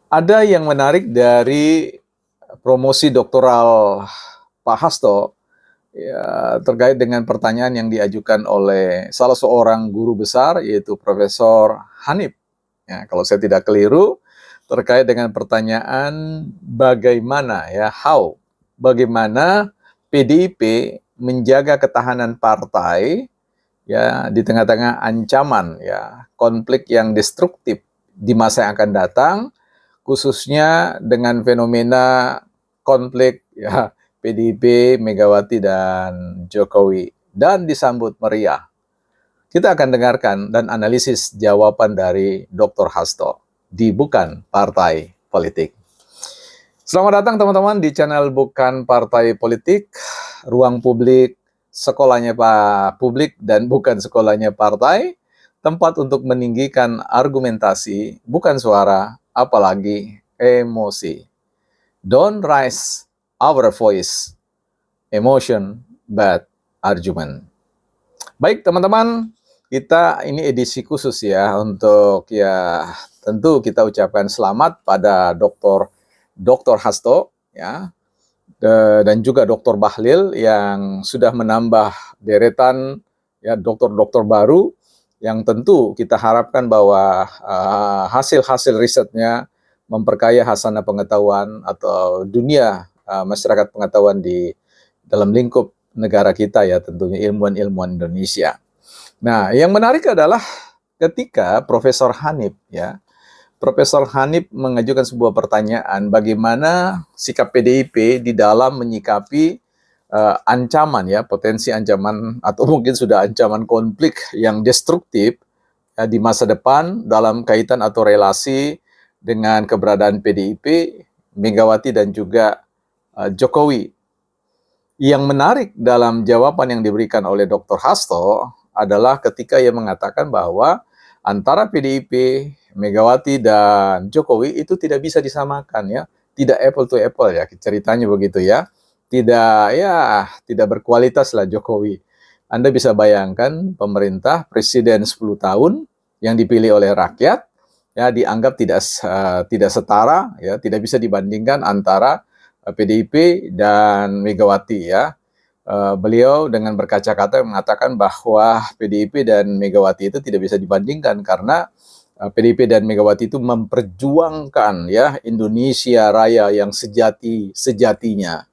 Ada yang menarik dari promosi doktoral Pak Hasto ya, terkait dengan pertanyaan yang diajukan oleh salah seorang guru besar yaitu Profesor Hanif. Ya, kalau saya tidak keliru terkait dengan pertanyaan bagaimana PDIP menjaga ketahanan partai ya di tengah-tengah ancaman ya konflik yang destruktif di masa yang akan datang, khususnya dengan fenomena konflik ya PDIP, Megawati dan Jokowi, dan disambut meriah. Kita akan dengarkan dan analisis jawaban dari Dr. Hasto di Bukan Partai Politik. Selamat datang teman-teman di channel Bukan Partai Politik, ruang publik, sekolahnya Pak Publik dan bukan sekolahnya partai, tempat untuk meninggikan argumentasi, bukan suara, apalagi emosi. Don't raise our voice, emotion, but argument. Baik teman-teman, kita ini edisi khusus ya untuk ya tentu kita ucapkan selamat pada Dr. Hasto ya dan juga Dr. Bahlil yang sudah menambah deretan ya dokter-dokter baru yang tentu kita harapkan bahwa hasil-hasil risetnya memperkaya hasanah pengetahuan atau dunia masyarakat pengetahuan di dalam lingkup negara kita ya tentunya ilmuwan-ilmuwan Indonesia. Nah, yang menarik adalah ketika Profesor Hanif mengajukan sebuah pertanyaan bagaimana sikap PDIP di dalam menyikapi ancaman ya, potensi ancaman atau mungkin sudah ancaman konflik yang destruktif ya, di masa depan dalam kaitan atau relasi dengan keberadaan PDIP, Megawati dan juga Jokowi. Yang menarik dalam jawaban yang diberikan oleh Dr. Hasto adalah ketika ia mengatakan bahwa antara PDIP, Megawati dan Jokowi itu tidak bisa disamakan ya, tidak apple to apple ya, ceritanya begitu ya. Tidak berkualitas lah Jokowi. Anda bisa bayangkan pemerintah presiden 10 tahun yang dipilih oleh rakyat ya dianggap tidak setara ya, tidak bisa dibandingkan antara PDIP dan Megawati ya. Beliau dengan berkaca-kata mengatakan bahwa PDIP dan Megawati itu tidak bisa dibandingkan karena PDIP dan Megawati itu memperjuangkan ya Indonesia Raya yang sejatinya.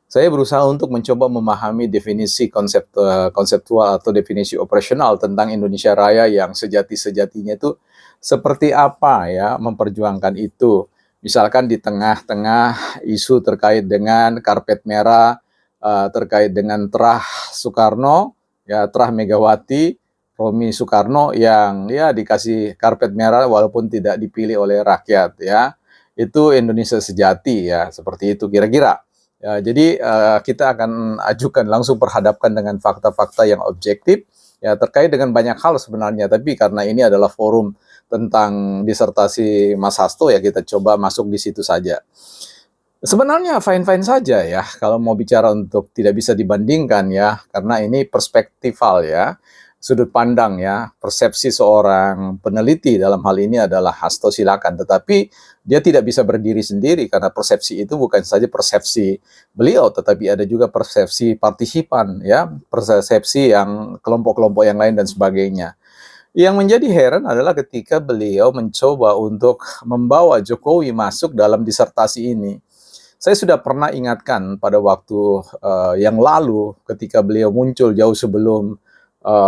Saya berusaha untuk mencoba memahami definisi konseptual atau definisi operasional tentang Indonesia Raya yang sejati-sejatinya itu seperti apa ya memperjuangkan itu. Misalkan di tengah-tengah isu terkait dengan karpet merah, terkait dengan terah Soekarno, ya terah Megawati, Romi Soekarno yang ya dikasih karpet merah walaupun tidak dipilih oleh rakyat ya. Itu Indonesia sejati ya, seperti itu kira-kira. Ya, jadi kita akan ajukan langsung perhadapkan dengan fakta-fakta yang objektif ya terkait dengan banyak hal sebenarnya, tapi karena ini adalah forum tentang disertasi Mas Hasto ya kita coba masuk di situ saja. Sebenarnya fine-fine saja ya kalau mau bicara untuk tidak bisa dibandingkan ya karena ini perspektifal ya, sudut pandang ya, persepsi seorang peneliti dalam hal ini adalah Hasto silakan, tetapi dia tidak bisa berdiri sendiri karena persepsi itu bukan saja persepsi beliau tetapi ada juga persepsi partisipan ya, persepsi yang kelompok-kelompok yang lain dan sebagainya. Yang menjadi heran adalah ketika beliau mencoba untuk membawa Jokowi masuk dalam disertasi ini. Saya sudah pernah ingatkan pada waktu yang lalu ketika beliau muncul jauh sebelum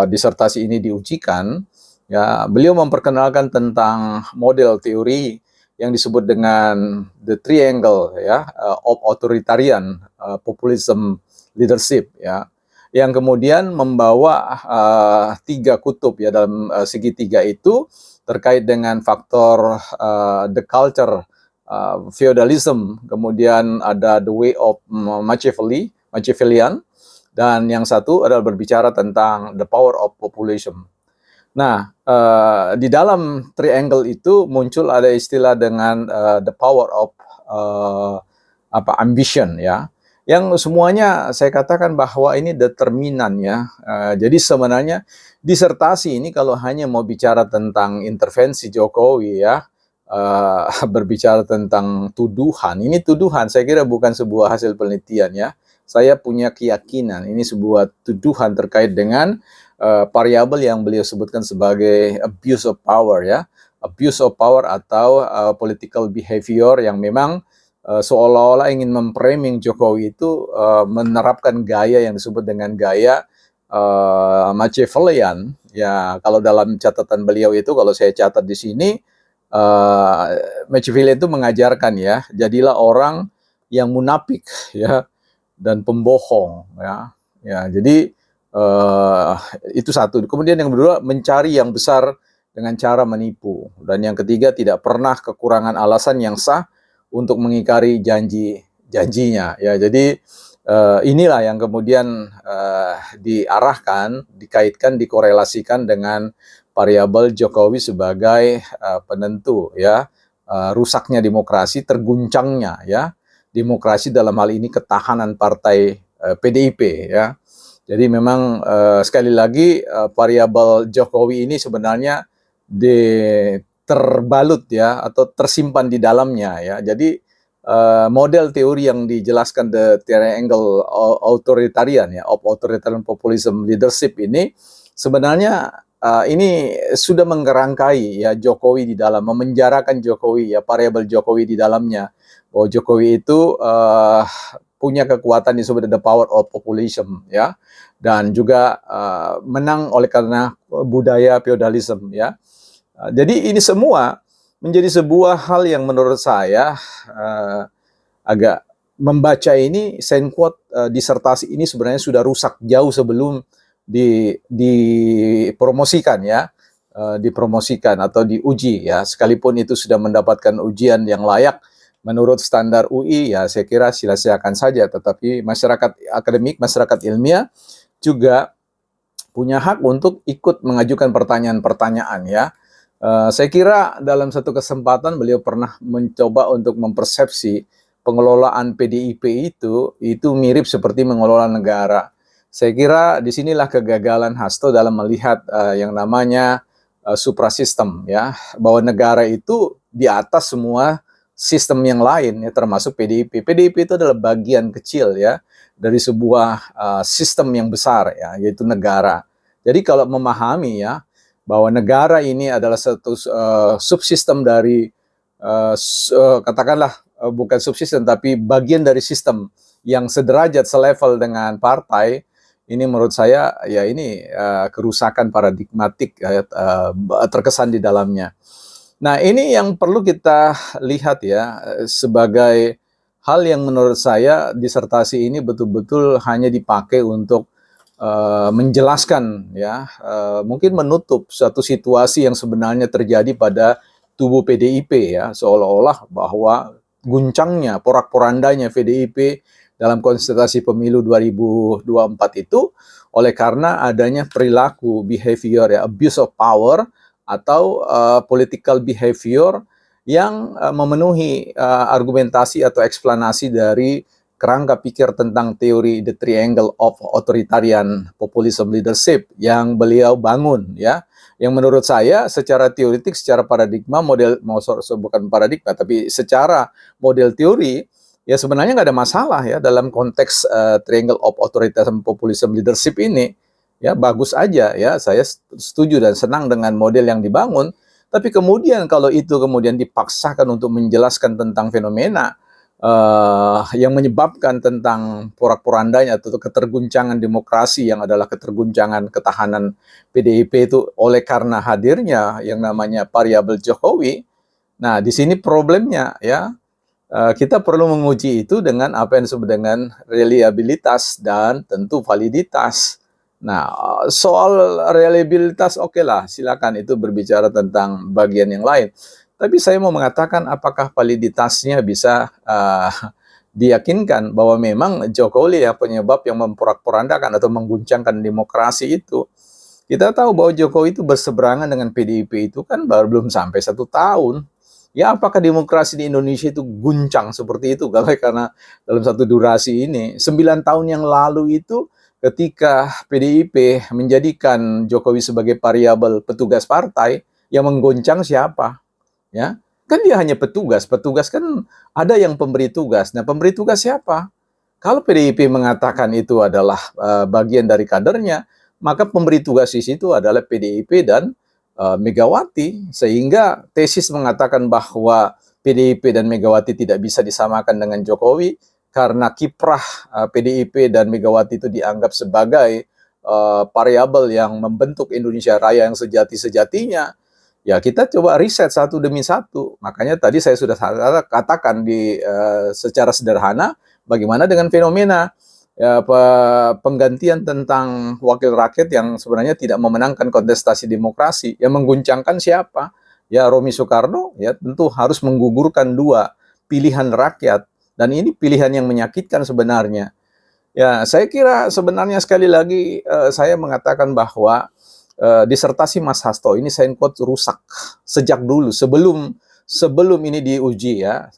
disertasi ini diujikan, ya beliau memperkenalkan tentang model teori yang disebut dengan the triangle ya of authoritarian populism leadership ya, yang kemudian membawa tiga kutub ya dalam segitiga itu terkait dengan faktor the culture feudalism, kemudian ada the way of Machiavellian, dan yang satu adalah berbicara tentang the power of population. Nah, di dalam triangle itu muncul ada istilah dengan the power of ambition ya, yang semuanya saya katakan bahwa ini determinan ya. Jadi sebenarnya disertasi ini kalau hanya mau bicara tentang intervensi Jokowi ya, berbicara tentang tuduhan. Ini tuduhan, saya kira bukan sebuah hasil penelitian ya. Saya punya keyakinan ini sebuah tuduhan terkait dengan variabel yang beliau sebutkan sebagai abuse of power ya. Abuse of power atau political behavior yang memang seolah-olah ingin memframing Jokowi itu menerapkan gaya yang disebut dengan gaya Machiavellian. Ya, kalau dalam catatan beliau itu, kalau saya catat di sini, Machiavelli itu mengajarkan ya, jadilah orang yang munafik ya dan pembohong ya. Ya, jadi itu satu. Kemudian yang kedua, mencari yang besar dengan cara menipu. Dan yang ketiga, tidak pernah kekurangan alasan yang sah untuk mengingkari janjinya ya. Jadi inilah yang kemudian diarahkan, dikaitkan, dikorelasikan dengan variabel Jokowi sebagai penentu ya, rusaknya demokrasi, terguncangnya ya demokrasi, dalam hal ini ketahanan partai PDIP ya. Jadi memang sekali lagi variabel Jokowi ini sebenarnya terbalut ya atau tersimpan di dalamnya ya. Jadi model teori yang dijelaskan the triangle authoritarian ya, of authoritarian populism leadership ini sebenarnya ini sudah menggerangkai ya Jokowi di dalam, memenjarakan Jokowi ya, variabel Jokowi di dalamnya. Bahwa Jokowi itu punya kekuatan disebut the power of populism ya, dan juga menang oleh karena budaya feudalism ya. Jadi ini semua menjadi sebuah hal yang menurut saya agak membaca ini, saya quote, disertasi ini sebenarnya sudah rusak jauh sebelum dipromosikan ya, dipromosikan atau diuji ya, sekalipun itu sudah mendapatkan ujian yang layak menurut standar UI ya, saya kira silakan saja, tetapi masyarakat akademik, masyarakat ilmiah juga punya hak untuk ikut mengajukan pertanyaan-pertanyaan ya. Saya kira dalam satu kesempatan beliau pernah mencoba untuk mempersepsi pengelolaan PDIP itu mirip seperti mengelola negara. Saya kira disinilah kegagalan Hasto dalam melihat yang namanya suprasistem ya, bahwa negara itu di atas semua sistem yang lain ya, termasuk PDIP. PDIP itu adalah bagian kecil ya dari sebuah sistem yang besar ya, yaitu negara. Jadi kalau memahami ya bahwa negara ini adalah satu subsistem dari katakanlah bukan subsistem tapi bagian dari sistem yang sederajat selevel dengan partai, ini menurut saya ya ini kerusakan paradigmatik terkesan di dalamnya. Nah, ini yang perlu kita lihat ya sebagai hal yang menurut saya disertasi ini betul-betul hanya dipakai untuk menjelaskan ya, mungkin menutup suatu situasi yang sebenarnya terjadi pada tubuh PDIP ya, seolah-olah bahwa guncangnya, porak-porandanya PDIP dalam kontestasi pemilu 2024 itu oleh karena adanya perilaku behavior ya, abuse of power atau political behavior yang memenuhi argumentasi atau eksplanasi dari kerangka pikir tentang teori the triangle of authoritarian populism leadership yang beliau bangun ya, yang menurut saya secara teoritik, secara paradigma model, bukan paradigma tapi secara model teori ya sebenarnya nggak ada masalah ya dalam konteks triangle of authoritarian populism leadership ini ya, bagus aja ya, saya setuju dan senang dengan model yang dibangun. Tapi kemudian kalau itu kemudian dipaksakan untuk menjelaskan tentang fenomena yang menyebabkan tentang porak-porandanya atau keterguncangan demokrasi yang adalah keterguncangan ketahanan PDIP itu oleh karena hadirnya yang namanya variabel Jokowi. Nah, di sini problemnya ya, kita perlu menguji itu dengan apa yang disebut dengan reliabilitas dan tentu validitas. Nah, soal reliabilitas oke lah, silakan itu berbicara tentang bagian yang lain. Tapi saya mau mengatakan apakah validitasnya bisa diyakinkan bahwa memang Jokowi yang penyebab yang memporak-porandakan atau mengguncangkan demokrasi itu. Kita tahu bahwa Jokowi itu berseberangan dengan PDIP itu kan baru belum sampai 1 tahun. Ya apakah demokrasi di Indonesia itu guncang seperti itu? Karena dalam satu durasi ini, 9 tahun yang lalu itu ketika PDIP menjadikan Jokowi sebagai variabel petugas partai, yang menggoncang siapa? Ya, Kan dia hanya petugas. Petugas kan ada yang pemberi tugas. Nah, pemberi tugas siapa? Kalau PDIP mengatakan itu adalah bagian dari kadernya, maka pemberi tugas di situ adalah PDIP dan Megawati. Sehingga tesis mengatakan bahwa PDIP dan Megawati tidak bisa disamakan dengan Jokowi karena kiprah PDIP dan Megawati itu dianggap sebagai variabel yang membentuk Indonesia Raya yang sejati-sejatinya. Ya, kita coba riset satu demi satu. Makanya tadi saya sudah katakan secara sederhana, bagaimana dengan fenomena ya, penggantian tentang wakil rakyat yang sebenarnya tidak memenangkan kontestasi demokrasi. Yang mengguncangkan siapa? Ya, Romi Soekarno ya tentu harus menggugurkan dua pilihan rakyat. Dan ini pilihan yang menyakitkan sebenarnya. Ya, saya kira sebenarnya sekali lagi saya mengatakan bahwa disertasi Mas Hasto ini saya quote rusak sejak dulu sebelum ini diuji ya.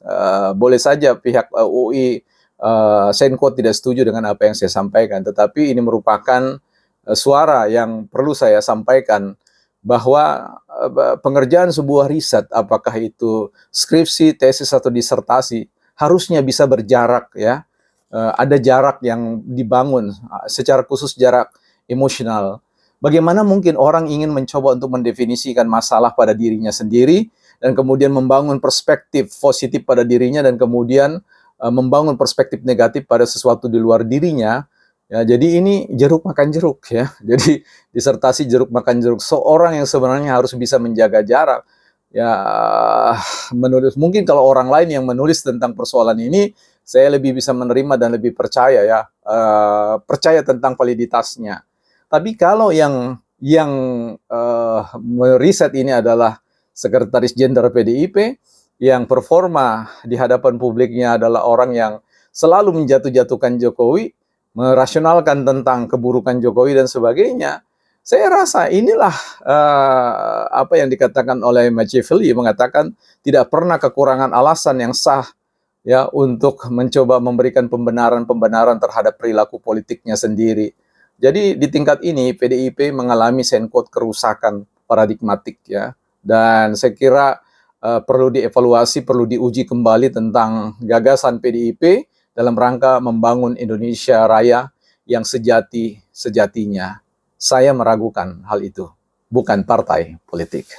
Boleh saja pihak UI saya quote tidak setuju dengan apa yang saya sampaikan, tetapi ini merupakan suara yang perlu saya sampaikan bahwa pengerjaan sebuah riset, apakah itu skripsi, tesis atau disertasi, harusnya bisa berjarak ya. Ada jarak yang dibangun secara khusus jarak emosional. Bagaimana mungkin orang ingin mencoba untuk mendefinisikan masalah pada dirinya sendiri dan kemudian membangun perspektif positif pada dirinya dan kemudian membangun perspektif negatif pada sesuatu di luar dirinya. Ya, jadi ini jeruk makan jeruk ya. Jadi disertasi jeruk makan jeruk. Seorang yang sebenarnya harus bisa menjaga jarak. Ya, mungkin kalau orang lain yang menulis tentang persoalan ini, saya lebih bisa menerima dan lebih percaya ya, percaya tentang validitasnya. Tapi kalau yang meriset ini adalah Sekretaris Jenderal PDIP yang performa di hadapan publiknya adalah orang yang selalu menjatuh-jatuhkan Jokowi, merasionalkan tentang keburukan Jokowi dan sebagainya. Saya rasa inilah apa yang dikatakan oleh Machiavelli, mengatakan tidak pernah kekurangan alasan yang sah ya untuk mencoba memberikan pembenaran-pembenaran terhadap perilaku politiknya sendiri. Jadi di tingkat ini PDIP mengalami kerusakan paradigmatik ya. Dan saya kira perlu dievaluasi, perlu diuji kembali tentang gagasan PDIP dalam rangka membangun Indonesia Raya yang sejati-sejatinya. Saya meragukan hal itu, bukan partai politik.